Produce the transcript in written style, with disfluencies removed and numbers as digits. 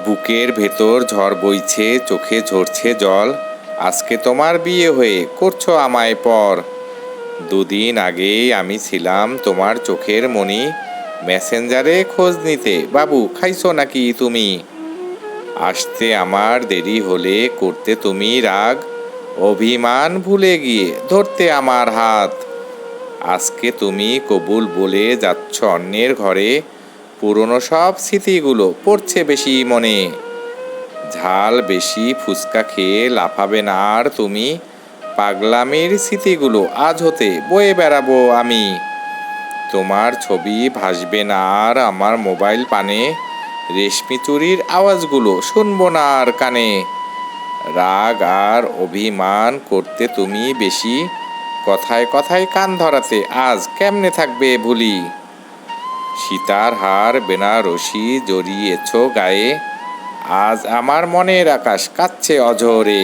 বুকের ভেতর ঝড় বইছে, চোখে ঝরছে জল। আজকে তোমার বিয়ে হয়ে করছো আমায় পর। দুদিন আগেই আমি ছিলাম তোমার চোখের মণি, মেসেঞ্জারে খোঁজ নিতে বাবু খাইছো নাকি তুমি। আসতে আমার দেরি হলে করতে তুমি রাগ, অভিমান ভুলে গিয়ে ধরতে আমার হাত। আজকে তুমি কবুল বলে যাচ্ছ অন্যের ঘরে, পুরনো সব স্মৃতিগুলো পড়ছে বেশি মনে। ঝাল বেশি ফুচকা খেয়ে লাফাবে না আর তুমি, পাগলামির স্মৃতিগুলো আজ হতে বয়ে বেড়াবো আমি। তোমার ছবি ভাসবে না আর আমার মোবাইল পানে, রেশমি চুরির আওয়াজগুলো শুনবো না আর কানে। রাগ আর অভিমান করতে তুমি বেশি, কথায় কথায় কান ধরাতে আজ কেমনে থাকবে ভুলি। সীতার হার বেনারসি জড়িয়েছ গায়ে, আজ আমার মনের আকাশ কাঁদছে অঝরে।